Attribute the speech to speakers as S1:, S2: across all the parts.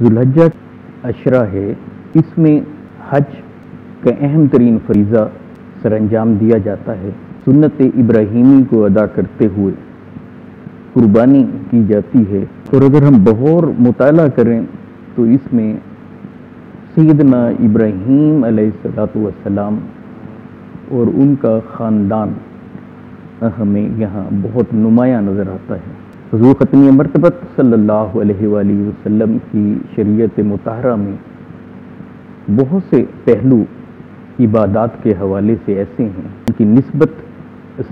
S1: ذوالحجہ عشرہ ہے، اس میں حج کا اہم ترین فریضہ سر انجام دیا جاتا ہے۔ سنت ابراہیمی کو ادا کرتے ہوئے قربانی کی جاتی ہے، اور اگر ہم بغور مطالعہ کریں تو اس میں سیدنا ابراہیم علیہ السلام اور ان کا خاندان ہمیں یہاں بہت نمایاں نظر آتا ہے۔ حضور ختمی مرتبت صلی اللہ علیہ وآلہ وسلم کی شریعت مطہرہ میں بہت سے پہلو عبادات کے حوالے سے ایسے ہیں ان کی نسبت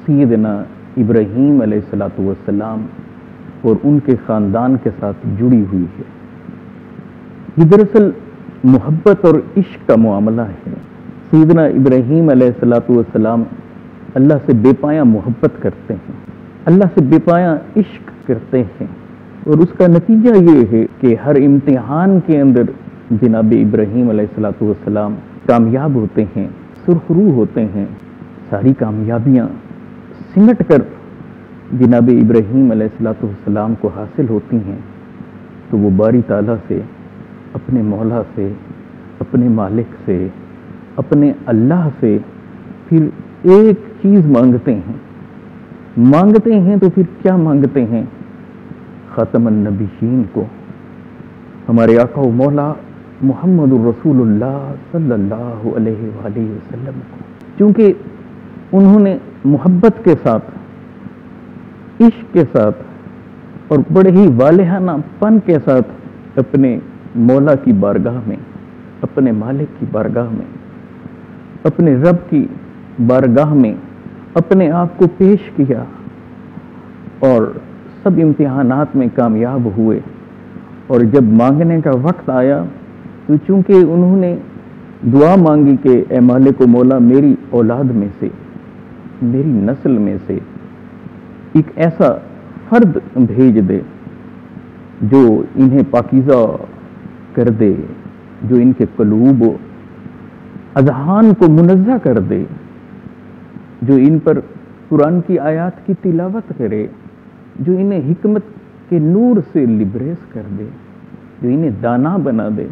S1: سیدنا ابراہیم علیہ السلام اور ان کے خاندان کے ساتھ جڑی ہوئی ہے۔ یہ دراصل محبت اور عشق کا معاملہ ہے۔ سیدنا ابراہیم علیہ السلام اللہ سے بے پایاں محبت کرتے ہیں، اللہ سے بے پایاں عشق کرتے ہیں، اور اس کا نتیجہ یہ ہے کہ ہر امتحان کے اندر جناب ابراہیم علیہ السلام کامیاب ہوتے ہیں، سرخرو ہوتے ہیں۔ ساری کامیابیاں سمٹ کر جناب ابراہیم علیہ السلام کو حاصل ہوتی ہیں تو وہ باری تعالیٰ سے، اپنے مولا سے، اپنے مالک سے، اپنے اللہ سے پھر ایک چیز مانگتے ہیں تو پھر کیا مانگتے ہیں؟ خاتم النبیین کو، ہمارے آقا و مولا محمد الرسول اللہ صلی اللہ علیہ وآلہ وسلم کو، چونکہ انہوں نے محبت کے ساتھ، عشق کے ساتھ اور بڑے ہی والہانہ پن کے ساتھ اپنے مولا کی بارگاہ میں، اپنے مالک کی بارگاہ میں، اپنے رب کی بارگاہ میں اپنے آپ کو پیش کیا، اور سب امتحانات میں کامیاب ہوئے۔ اور جب مانگنے کا وقت آیا تو چونکہ انہوں نے دعا مانگی کہ اے مالک و مولا میری اولاد میں سے، میری نسل میں سے ایک ایسا فرد بھیج دے جو انہیں پاکیزہ کر دے، جو ان کے قلوب و اذہان کو منزہ کر دے، جو ان پر قرآن کی آیات کی تلاوت کرے، جو انہیں حکمت کے نور سے لبریز کر دے، جو انہیں دانا بنا دے۔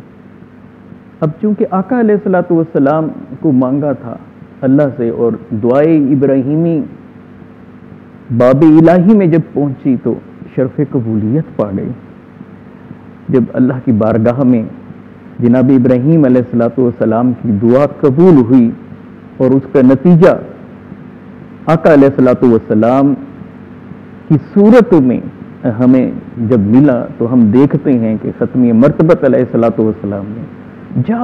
S1: اب چونکہ آقا علیہ السلام کو مانگا تھا اللہ سے، اور دعائے ابراہیمی باب الہی میں جب پہنچی تو شرف قبولیت پا گئی۔ جب اللہ کی بارگاہ میں جناب ابراہیم علیہ السلام کی دعا قبول ہوئی اور اس کا نتیجہ آقا علیہ السلام کی صورت میں ہمیں جب ملا تو ہم دیکھتے ہیں کہ ختمی مرتبت علیہ السلام نے جا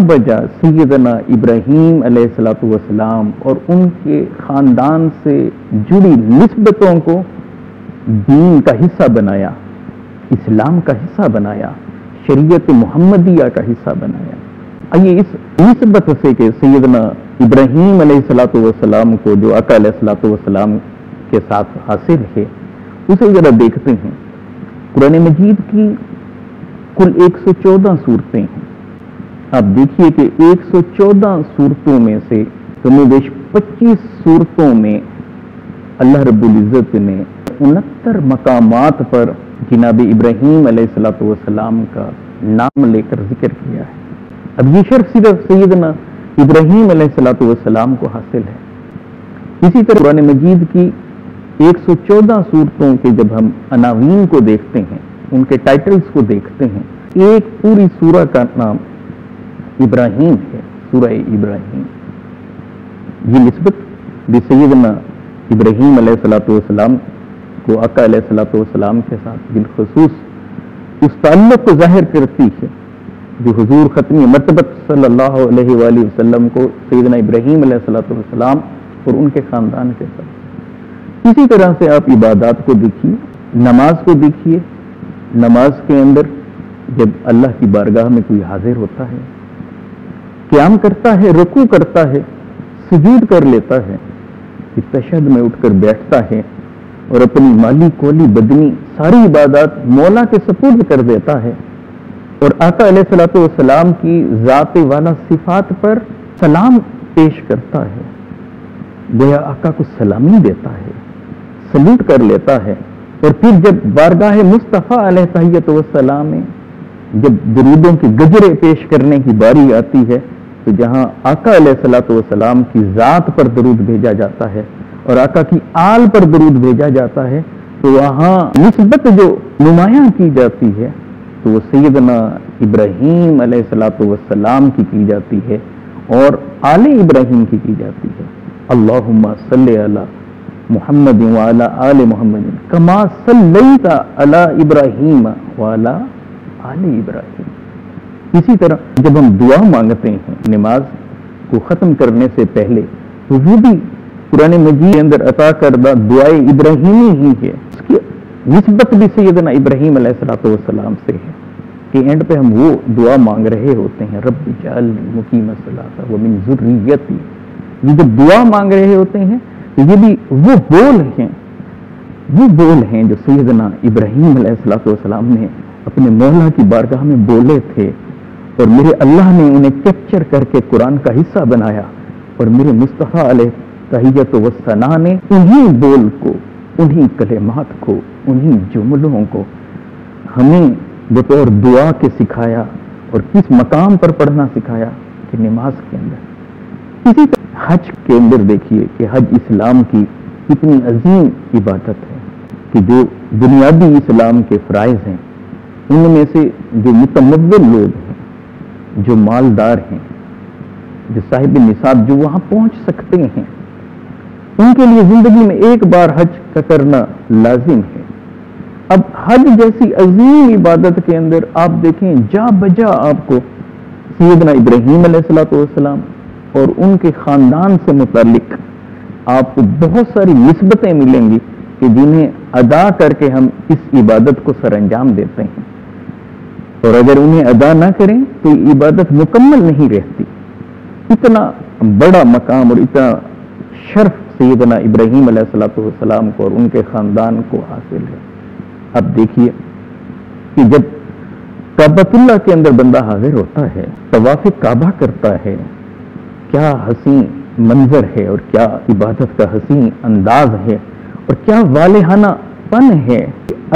S1: بجا سیدنا ابراہیم علیہ السلام اور ان کے خاندان سے جڑی نسبتوں کو دین کا حصہ بنایا، اسلام کا حصہ بنایا، شریعت محمدیہ کا حصہ بنایا۔ آئیے اس نسبت سے کہ سیدنا ابراہیم علیہ السلام کو جو آقا علیہ السلام کے ساتھ حاصل ہے اسے ذرا دیکھتے ہیں۔ قرآن مجید کی کل 114 صورتیں ہیں۔ آپ دیکھیے کہ 114 صورتوں میں سے کم و بیش 25 صورتوں میں اللہ رب العزت نے 69 مقامات پر جناب ابراہیم علیہ السلام کا نام لے کر ذکر کیا ہے۔ اب یہ شرف صرف سیدنا ابراہیم علیہ السلام کو حاصل ہے۔ اسی طرح قرآن مجید کی 114 صورتوں کے جب ہم عناوین کو دیکھتے ہیں، ان کے ٹائٹلز کو دیکھتے ہیں، ایک پوری سورہ کا نام ابراہیم ہے، سورہ ابراہیم۔ یہ نسبت بھی سیدنا ابراہیم علیہ السلام کو آقا علیہ السلام کے ساتھ بالخصوص اس تعلق کو ظاہر کرتی ہے جو حضور ختمی مرتبت صلی اللہ علیہ وآلہ وسلم کو سیدنا ابراہیم علیہ السلام اور ان کے خاندان کے ساتھ۔ اسی طرح سے آپ عبادات کو دیکھیے، نماز کو دیکھیے۔ نماز کے اندر جب اللہ کی بارگاہ میں کوئی حاضر ہوتا ہے، قیام کرتا ہے، رکوع کرتا ہے، سجود کر لیتا ہے، پھر تشہد میں اٹھ کر بیٹھتا ہے اور اپنی مالی کولی بدنی ساری عبادات مولا کے سپرد کر دیتا ہے، اور آقا علیہ السلام کی ذات والا صفات پر سلام پیش کرتا ہے، گویا آقا کو سلامی دیتا ہے، سلوٹ کر لیتا ہے، اور پھر جب بارگاہ مصطفیٰ علیہ تحیت والسلام میں جب درودوں کی گجرے پیش کرنے کی باری آتی ہے تو جہاں آقا علیہ الصلوۃ والسلام کی ذات پر درود بھیجا جاتا ہے اور آقا کی آل پر درود بھیجا جاتا ہے تو وہاں نسبت جو نمایاں کی جاتی ہے تو وہ سیدنا ابراہیم علیہ الصلوۃ والسلام کی جاتی ہے اور آل ابراہیم کی جاتی ہے. اللہم صلی علی محمد وعلی آل محمد کما صلیت علی ابراہیم وعلی آل ابراہیم. اسی طرح جب ہم دعا مانگتے ہیں نماز کو ختم کرنے سے پہلے تو وہ بھی قرآن مجید کے اندر عطا کردہ دعائے ابراہیمی ہی ہے. اس کی نسبت بھی سیدنا ابراہیم علیہ الصلوۃ والسلام سے ہے کہ اینڈ پہ ہم وہ دعا مانگ رہے ہوتے ہیں رب اجعلنی مقیم الصلاۃ ومن ذریتی. یہ جب دعا مانگ رہے ہوتے ہیں تو یہ بھی وہ بول ہیں جو سیدنا ابراہیم علیہ الصلوۃ والسلام نے اپنے مولا کی بارگاہ میں بولے تھے اور میرے اللہ نے انہیں کیپچر کر کے قرآن کا حصہ بنایا اور میرے مصطفیٰ علیہ تحیت والثنا نے انہی بول کو، انہی کلمات کو، انہی جملوں کو ہمیں بطور دعا کے سکھایا اور کس مقام پر پڑھنا سکھایا کہ نماز کے اندر. اسی طرح حج کے اندر دیکھیے کہ حج اسلام کی کتنی عظیم عبادت ہے کہ جو بنیادی اسلام کے فرائض ہیں ان میں سے جو متمول لوگ ہیں، جو مالدار ہیں، جو صاحب نصاب جو وہاں پہنچ سکتے ہیں، ان کے لیے زندگی میں ایک بار حج کا کرنا لازم ہے. اب حج جیسی عظیم عبادت کے اندر آپ دیکھیں جا بجا آپ کو سیدنا ابراہیم علیہ الصلوۃ والسلام اور ان کے خاندان سے متعلق آپ کو بہت ساری نسبتیں ملیں گی کہ جنہیں ادا کر کے ہم اس عبادت کو سر انجام دیتے ہیں اور اگر انہیں ادا نہ کریں تو یہ عبادت مکمل نہیں رہتی. اتنا بڑا مقام اور اتنا شرف سیدنا ابراہیم علیہ الصلوۃ والسلام کو اور ان کے خاندان کو حاصل ہے. اب دیکھیے کہ جب کعبۃ اللہ کے اندر بندہ حاضر ہوتا ہے، طواف کعبہ کرتا ہے، کیا حسین منظر ہے اور کیا عبادت کا حسین انداز ہے اور کیا والہانہ پن ہے.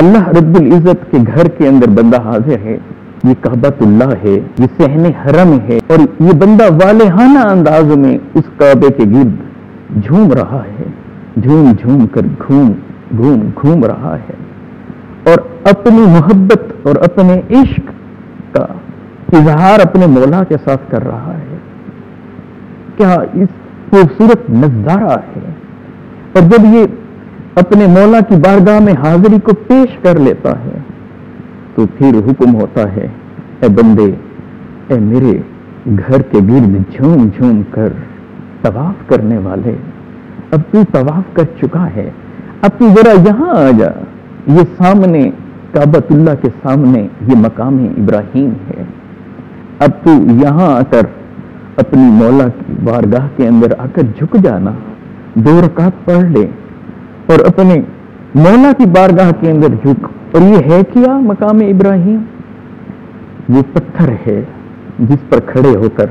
S1: اللہ رب العزت کے گھر کے اندر بندہ حاضر ہے، یہ کعبۃ اللہ ہے، یہ صحن حرم ہے اور یہ بندہ والہانہ انداز میں اس کعبے کے گرد جھوم رہا ہے، جھوم جھوم کر گھوم رہا ہے اور اپنی محبت اور اپنے عشق کا اظہار اپنے مولا کے ساتھ کر رہا ہے. کیا اس خوبصورت نظارہ ہے. اور جب یہ اپنے مولا کی بارگاہ میں حاضری کو پیش کر لیتا ہے تو پھر حکم ہوتا ہے اے بندے، اے میرے گھر کے گرد جھوم جھوم کر طواف کرنے والے، اب تو طواف کر چکا ہے، اب تو ذرا یہاں آ جا. یہ سامنے کعبۃ اللہ کے سامنے یہ مقام ابراہیم ہے، اب تو یہاں آ کر اپنی مولا کی بارگاہ کے اندر آ کر جھک جانا، 2 رکعت پڑھ لے اور اپنے مولا کی بارگاہ کے اندر جھک. اور یہ ہے کیا مقام ابراہیم؟ وہ پتھر ہے جس پر کھڑے ہو کر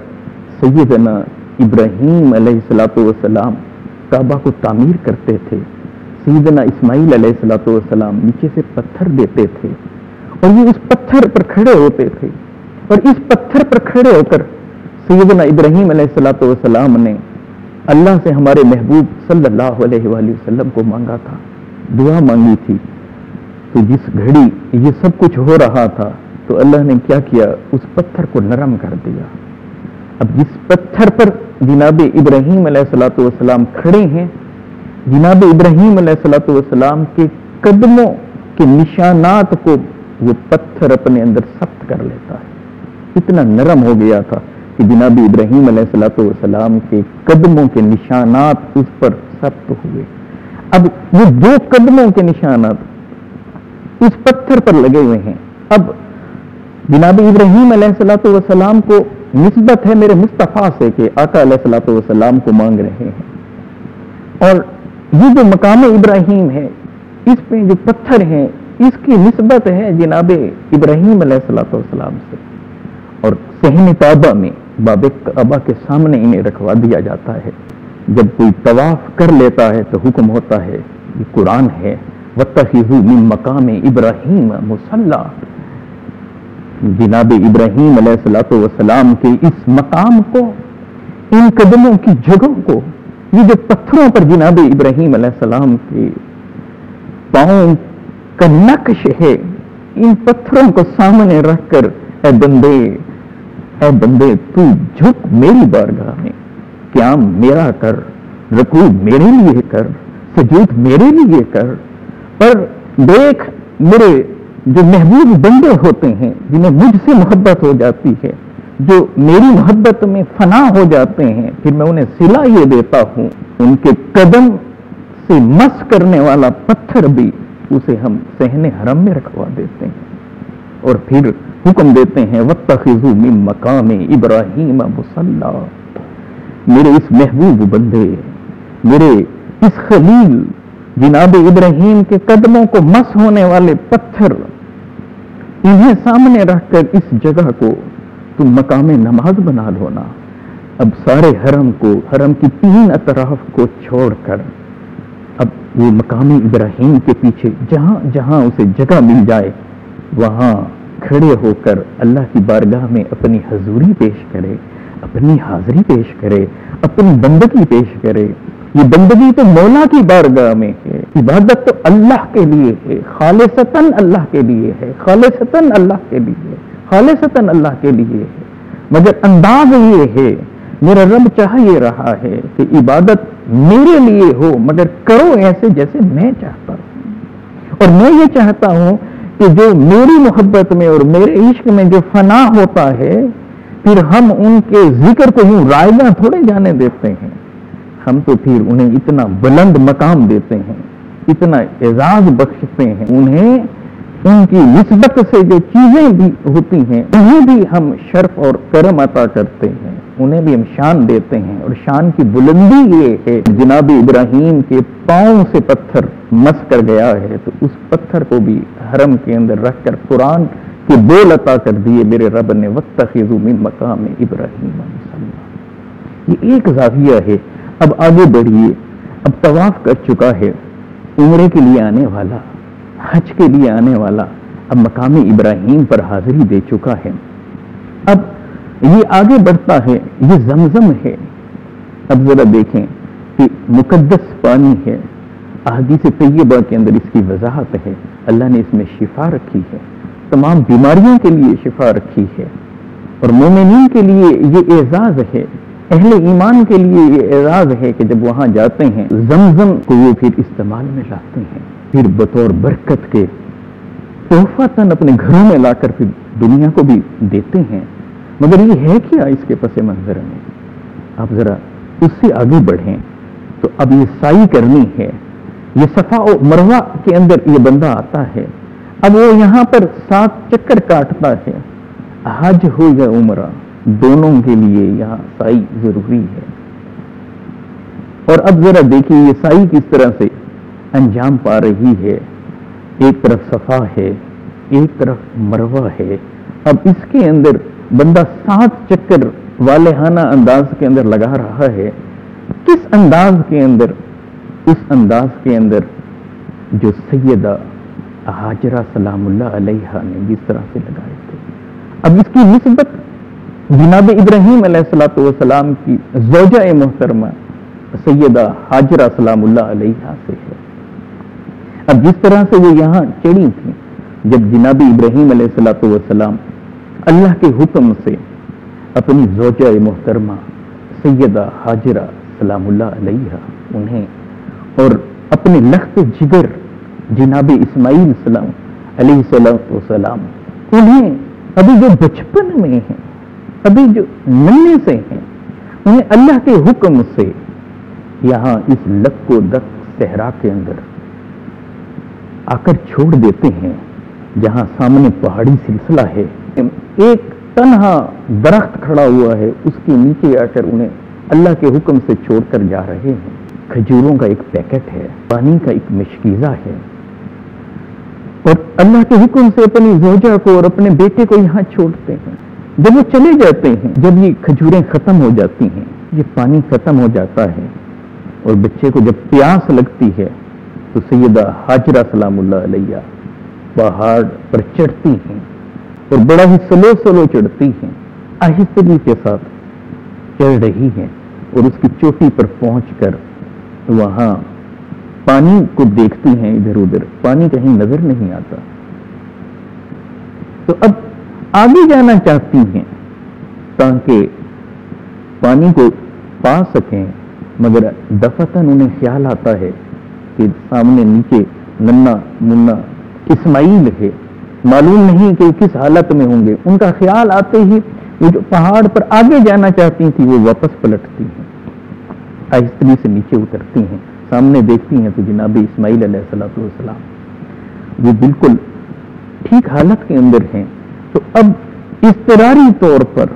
S1: سیدنا ابراہیم علیہ الصلوۃ والسلام کعبہ کو تعمیر کرتے تھے. سیدنا اسماعیل علیہ الصلوۃ والسلام نیچے سے پتھر دیتے تھے اور یہ اس پتھر پر کھڑے ہوتے تھے اور اس پتھر پر کھڑے ہو کر سیدنا ابراہیم علیہ الصلوۃ والسلام نے اللہ سے ہمارے محبوب صلی اللہ علیہ وآلہ وسلم کو مانگا تھا، دعا مانگی تھی. تو جس گھڑی یہ سب کچھ ہو رہا تھا تو اللہ نے کیا کیا، اس پتھر کو نرم کر دیا. اب جس پتھر پر جناب ابراہیم علیہ الصلوۃ والسلام کھڑے ہیں، جناب ابراہیم علیہ الصلوۃ والسلام کے قدموں کے نشانات کو وہ پتھر اپنے اندر ثبت کر لیتا ہے. اتنا نرم ہو گیا تھا کہ جناب ابراہیم علیہ الصلوۃ والسلام کے قدموں کے نشانات اس پر ثبت ہوئے. اب وہ 2 قدموں کے نشانات اس پتھر پر لگے ہوئے ہیں. اب جناب ابراہیم علیہ الصلوۃ والسلام کو نسبت ہے میرے مصطفیٰ سے کہ آقا علیہ الصلوۃ والسلام کو مانگ رہے ہیں اور یہ جو مقام ابراہیم ہے اس پہ جو پتھر ہیں اس کی نسبت ہے جناب ابراہیم علیہ الصلوۃ والسلام سے. اور صحن کعبہ میں باب کعبہ کے سامنے انہیں رکھوا دیا جاتا ہے. جب کوئی طواف کر لیتا ہے تو حکم ہوتا ہے، یہ قرآن ہے، وَاتَّخِذُوا مِن مَّقَامِ إِبْرَاهِيمَ مُصَلًّى، جناب ابراہیم علیہ الصلوۃ والسلام کے اس مقام کو، ان قدموں کی جگہوں کو، یہ جو پتھروں پر جناب ابراہیم علیہ السلام کے پاؤں کا نقش ہے، ان پتھروں کو سامنے رکھ کر اے بندے تو جھک میری بارگاہ میں، قیام میرا کر، رکوع میرے لیے کر، سجود میرے لیے کر، اور دیکھ میرے جو محبوب بندے ہوتے ہیں جنہیں مجھ سے محبت ہو جاتی ہے، جو میری محبت میں فنا ہو جاتے ہیں، پھر میں انہیں صلہ یہ دیتا ہوں، ان کے قدم سے مس کرنے والا پتھر بھی اسے ہم صحن حرم میں رکھوا دیتے ہیں، اور پھر حکم دیتے ہیں وَاتَّخِذُوا مِن مَّقَامِ إِبْرَاهِيمَ مُصَلًّى، میرے اس محبوب بندے، میرے اس خلیل جناب ابراہیم کے قدموں کو مس ہونے والے پتھر، انہیں سامنے رکھ کر اس جگہ کو تم مقام نماز بنا لو نا۔ اب سارے حرم کو، حرم کی 3 اطراف کو چھوڑ کر اب وہ مقام ابراہیم کے پیچھے جہاں جہاں اسے جگہ مل جائے وہاں کھڑے ہو کر اللہ کی بارگاہ میں اپنی حضوری پیش کرے، اپنی حاضری پیش کرے، اپنی بندگی پیش کرے۔ یہ بندگی تو مولا کی بارگاہ میں ہے، عبادت تو اللہ کے لیے ہے، خالصتاً اللہ کے لیے ہے، خالصتاً اللہ کے لیے، خالصتاً اللہ کے لیے ہے، مگر انداز یہ ہے، میرا رب چاہ یہ رہا ہے کہ عبادت میرے لیے ہو، مگر کرو ایسے جیسے میں چاہتا ہوں، اور میں یہ چاہتا ہوں کہ جو میری محبت میں اور میرے عشق میں جو فنا ہوتا ہے، پھر ہم ان کے ذکر کو یوں رائگاں تھوڑے جانے دیتے ہیں، ہم تو پھر انہیں اتنا بلند مقام دیتے ہیں، اتنا اعزاز بخشتے ہیں، انہیں ان کی نسبت سے جو چیزیں بھی ہوتی ہیں انہیں بھی ہم شرف اور کرم عطا کرتے ہیں، انہیں بھی ہم شان دیتے ہیں، اور شان کی بلندی یہ ہے جناب ابراہیم کے پاؤں سے پتھر مس کر گیا ہے، تو اس پتھر کو بھی حرم کے اندر رکھ کر قرآن کے بول عطا کر دیے میرے رب نے وَاتَّخِذُوا مِن مَّقَامِ إِبْرَاهِيمَ مُصَلًّى۔ یہ ایک زاویہ ہے۔ اب آگے بڑھیے، اب طواف کر چکا ہے، عمرے کے لیے آنے والا، حج کے لیے آنے والا اب مقام ابراہیم پر حاضری دے چکا ہے، اب یہ آگے بڑھتا ہے، یہ زمزم ہے۔ اب ذرا دیکھیں کہ مقدس پانی ہے، احادیث طیبہ کے اندر اس کی وضاحت ہے، اللہ نے اس میں شفا رکھی ہے، تمام بیماریوں کے لیے شفا رکھی ہے، اور مومنین کے لیے یہ اعزاز ہے، اہل ایمان کے لیے یہ اعزاز ہے کہ جب وہاں جاتے ہیں زمزم کو وہ پھر استعمال میں لاتے ہیں، پھر بطور برکت کے تحفۃً اپنے گھروں میں لا کر پھر دنیا کو بھی دیتے ہیں۔ مگر یہ ہے کیا اس کے پس منظر میں؟ آپ ذرا اس سے آگے بڑھیں تو اب یہ سعی کرنی ہے، یہ صفا و مروہ کے اندر یہ بندہ آتا ہے، اب وہ یہاں پر 7 چکر کاٹتا ہے، حج ہو یا عمرہ دونوں کے لیے یہاں سعی ضروری ہے۔ اور اب ذرا دیکھیے یہ سعی کس طرح سے انجام پا رہی ہے، ایک طرف صفا ہے، ایک طرف مروہ ہے، اب اس کے اندر بندہ 7 چکر والہانہ انداز کے اندر لگا رہا ہے، کس انداز کے اندر؟ اس انداز کے اندر جو سیدہ ہاجرہ سلام اللہ علیہا نے جس طرح سے لگائے تھے۔ اب اس کی نسبت جناب ابراہیم علیہ الصلوۃ والسلام کی زوجہ محترمہ سیدہ ہاجرہ سلام اللہ علیہا سے ہے۔ اب جس طرح سے وہ یہاں چڑھی تھیں، جب جناب ابراہیم علیہ الصلوۃ والسلام اللہ کے حکم سے اپنی زوجہ محترمہ سیدہ ہاجرہ سلام اللہ علیہا انہیں اور اپنے لخت جگر جناب اسماعیل سلام علیہ السلام انہیں ابھی جو بچپن میں ہیں، ابھی جو ننے سے ہیں، انہیں اللہ کے حکم سے یہاں اس لک و دک صحرا کے اندر آ کر چھوڑ دیتے ہیں، جہاں سامنے پہاڑی سلسلہ ہے، ایک تنہا درخت کھڑا ہوا ہے، اس کے نیچے آ کر انہیں اللہ کے حکم سے چھوڑ کر جا رہے ہیں۔ کھجوروں کا ایک پیکٹ ہے، پانی کا ایک مشکیزہ ہے، اور اللہ کے حکم سے اپنی زوجہ کو اور اپنے بیٹے کو یہاں چھوڑتے ہیں۔ جب وہ چلے جاتے ہیں، جب یہ کھجوریں ختم ہو جاتی ہیں، یہ پانی ختم ہو جاتا ہے، اور بچے کو جب پیاس لگتی ہے تو سیدہ حاجرہ سلام اللہ علیہ پہاڑ پر چڑھتی ہیں اور بڑا ہی سلو سلو چڑھتی ہیں، آہستگی کے ساتھ چڑھ رہی ہیں، اور اس کی چوٹی پر پہنچ کر وہاں پانی کو دیکھتی ہیں، ادھر ادھر پانی کہیں نظر نہیں آتا، تو اب آگے جانا چاہتی ہیں تاکہ پانی کو پا سکیں، مگر دفتن انہیں خیال آتا ہے کہ سامنے نیچے ننا منا اسماعیل ہے، معلوم نہیں کہ کس حالت میں ہوں گے۔ ان کا خیال آتے ہی وہ جو پہاڑ پر آگے جانا چاہتی تھی وہ واپس پلٹتی ہیں، آہستگی سے نیچے اترتی ہیں، سامنے دیکھتی ہیں تو جناب اسماعیل علیہ السلام وہ بالکل ٹھیک حالت کے اندر ہیں۔ تو اب اضطراری طور پر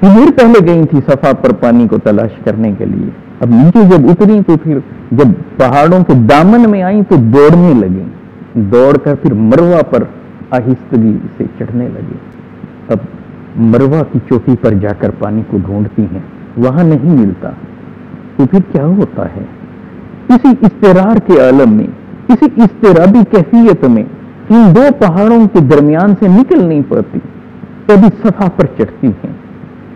S1: ادھر پہلے گئی تھی صفا پر پانی کو تلاش کرنے کے لیے، اب نیچے جب اتری تو پھر جب پہاڑوں کے دامن میں آئیں تو دوڑنے لگیں، دوڑ کر پھر مروہ پر آہستگی سے چڑھنے لگے۔ اب مروہ کی چوٹی پر جا کر پانی کو ڈھونڈتی ہیں، وہاں نہیں ملتا، تو پھر کیا ہوتا ہے؟ اسی اضطرار کے عالم میں، اسی اضطرابی کیفیت میں ان دو پہاڑوں کے درمیان سے نکل نہیں پاتی، کبھی صفا پر چڑھتی ہیں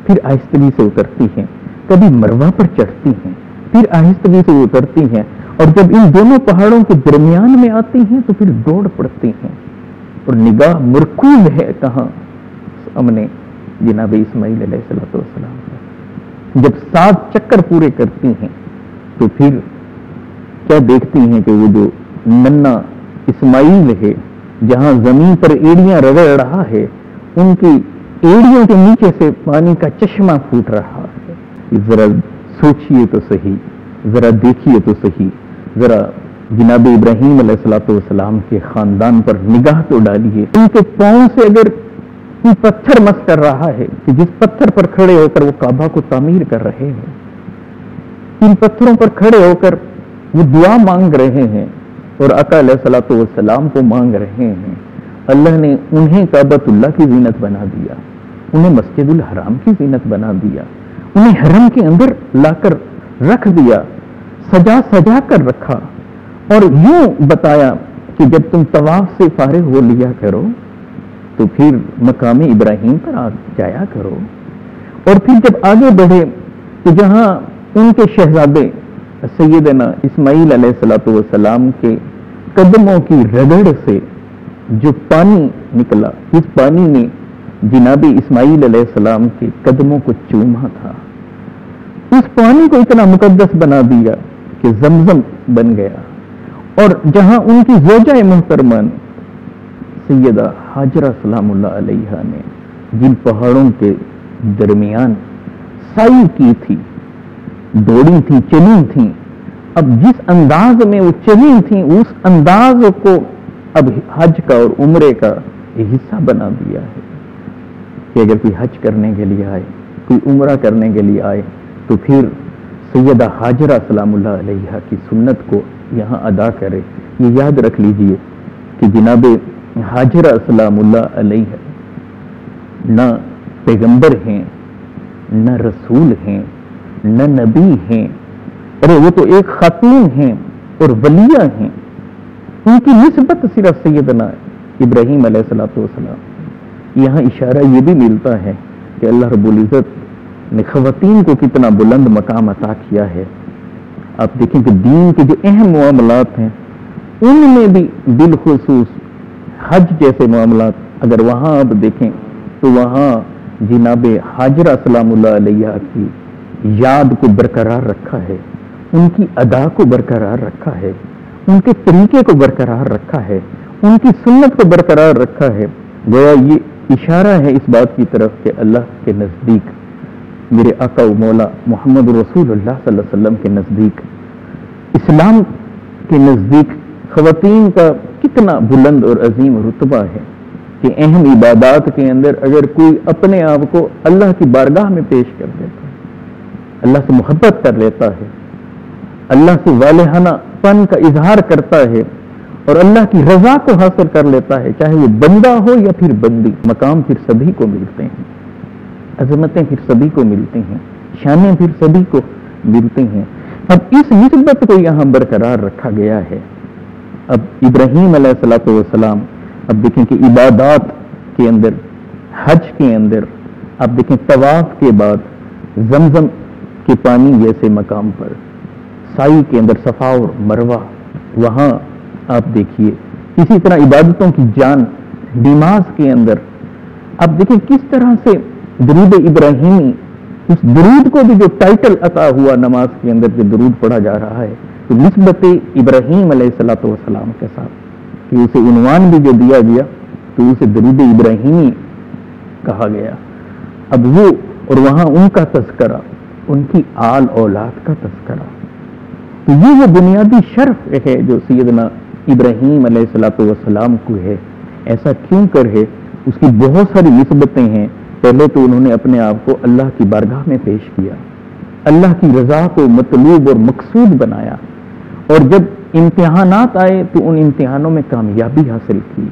S1: پھر آہستگی سے اترتی ہیں، کبھی مروہ پر چڑھتی ہیں پھر آہستگی سے اترتی ہیں، اور جب ان دونوں پہاڑوں کے درمیان میں آتی ہیں تو پھر دوڑ پڑتی ہیں، اور نگاہ مرکوز ہے کہاں؟ سامنے جناب اسماعیل علیہ السلام۔ جب 7 چکر پورے کرتی ہیں تو پھر کیا دیکھتی ہیں کہ وہ جو ننا اسماعیل ہے، جہاں زمین پر ایڑیاں رگڑ رہا ہے، ان کی ایڑیوں کے نیچے سے پانی کا چشمہ پھوٹ رہا ہے۔ ذرا سوچئے تو صحیح، ذرا دیکھیے تو صحیح، ذرا جناب ابراہیم علیہ السلام کے خاندان پر نگاہ تو ڈالیے، ان کے پاؤں سے اگر کوئی پتھر مس کر رہا ہے کہ جس پتھر پر کھڑے ہو کر وہ کعبہ کو تعمیر کر رہے ہیں، ان پتھروں پر کھڑے ہو کر وہ دعا مانگ رہے ہیں اور آقا علیہ السلام کو مانگ رہے ہیں، اللہ نے انہیں کعبۃ اللہ کی زینت بنا دیا، انہیں مسجد الحرام کی زینت بنا دیا، انہیں حرم کے اندر لا کر رکھ دیا، سجا سجا کر رکھا، اور یوں بتایا کہ جب تم طواف سے فارغ ہو لیا کرو تو پھر مقام ابراہیم پر آ جایا کرو، اور پھر جب آگے بڑھے تو جہاں ان کے شہزادے سیدنا اسماعیل علیہ السلام کے قدموں کی رگڑ سے جو پانی نکلا، اس پانی نے جناب اسماعیل علیہ السلام کے قدموں کو چوما تھا، اس پانی کو اتنا مقدس بنا دیا کہ زمزم بن گیا، اور جہاں ان کی زوجہ محترمہ سیدہ حاجرہ سلام اللہ علیہ نے جن پہاڑوں کے درمیان سعی کی تھی، دوڑی تھی، چلی تھیں، اب جس انداز میں وہ چلی تھیں اس انداز کو اب حج کا اور عمرے کا حصہ بنا دیا ہے کہ اگر کوئی حج کرنے کے لیے آئے، کوئی عمرہ کرنے کے لیے آئے تو پھر سیدہ حاجرہ سلام اللہ علیہ کی سنت کو یہاں ادا کرے۔ یہ یاد رکھ لیجئے کہ جناب حاجرہ سلام اللہ علیہ نہ پیغمبر ہیں، نہ رسول ہیں، نہ نبی ہیں، ارے وہ تو ایک خاتون ہیں اور ولیہ ہیں، ان کی نسبت صرف سیدنا ابراہیم علیہ السلام۔ یہاں اشارہ یہ بھی ملتا ہے کہ اللہ رب العزت نے خواتین کو کتنا بلند مقام عطا کیا ہے۔ آپ دیکھیں کہ دین کے جو اہم معاملات ہیں ان میں بھی بالخصوص حج جیسے معاملات اگر وہاں آپ دیکھیں تو وہاں جناب حاجرہ سلام اللہ علیہ کی یاد کو برقرار رکھا ہے، ان کی ادا کو برقرار رکھا ہے، ان کے طریقے کو برقرار رکھا ہے، ان کی سنت کو برقرار رکھا ہے۔ گویا یہ اشارہ ہے اس بات کی طرف کہ اللہ کے نزدیک، میرے آقا و مولا محمد رسول اللہ صلی اللہ علیہ وسلم کے نزدیک، اسلام کے نزدیک خواتین کا کتنا بلند اور عظیم رتبہ ہے کہ اہم عبادات کے اندر اگر کوئی اپنے آپ کو اللہ کی بارگاہ میں پیش کر دیتا ہے، اللہ سے محبت کر لیتا ہے، اللہ سے والہانہ پن کا اظہار کرتا ہے اور اللہ کی رضا کو حاصل کر لیتا ہے، چاہے وہ بندہ ہو یا پھر بندی، مقام پھر سبھی کو ملتے ہیں، عظمتیں پھر سبھی کو ملتی ہیں، شانیں پھر سبھی کو ملتی ہیں۔ اب اس نسبت کو یہاں برقرار رکھا گیا ہے. اب ابراہیم علیہ الصلوۃ والسلام اب دیکھیں کہ عبادات کے اندر، حج کے اندر، اب دیکھیں طواف کے بعد زمزم کے پانی جیسے مقام پر، سائی کے اندر صفا اور مروہ، وہاں آپ دیکھیے اسی طرح عبادتوں کی جان نماز کے اندر. اب دیکھیں کس طرح سے درود ابراہیمی، اس درود کو بھی جو ٹائٹل عطا ہوا نماز کے اندر جو درود پڑھا جا رہا ہے، تو نسبت ابراہیم علیہ الصلوۃ والسلام کے ساتھ کہ اسے عنوان بھی جو دیا گیا تو اسے درود ابراہیمی کہا گیا. اب وہ اور وہاں ان کا تذکرہ، ان کی آل اولاد کا تذکرہ، تو یہ وہ بنیادی شرف ہے جو سیدنا ابراہیم علیہ الصلوۃ والسلام کو ہے. ایسا کیوں کر ہے؟ اس کی بہت ساری نسبتیں ہیں. پہلے تو انہوں نے اپنے آپ کو اللہ کی بارگاہ میں پیش کیا، اللہ کی رضا کو مطلوب اور مقصود بنایا، اور جب امتحانات آئے تو ان امتحانوں میں کامیابی حاصل کی،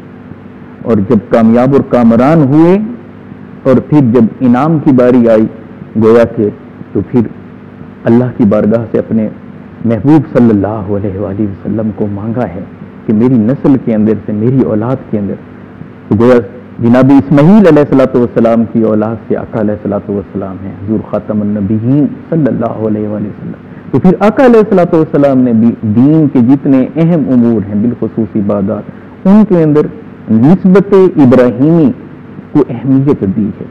S1: اور جب کامیاب اور کامران ہوئے اور پھر جب انعام کی باری آئی، گویا کہ تو پھر اللہ کی بارگاہ سے اپنے محبوب صلی اللہ علیہ وآلہ وسلم کو مانگا ہے کہ میری نسل کے اندر سے، میری اولاد کے اندر، تو گویا جناب اسماعیل علیہ الصلوۃ والسلام کی اولاد سے آقا علیہ الصلوۃ والسلام ہیں، حضور خاتم النبیین صلی اللہ علیہ وآلہ وسلم. تو پھر آقا علیہ الصلوۃ والسلام نے بھی دین کے جتنے اہم امور ہیں، بالخصوص عبادات، ان کے اندر نسبت ابراہیمی کو اہمیت دی ہے.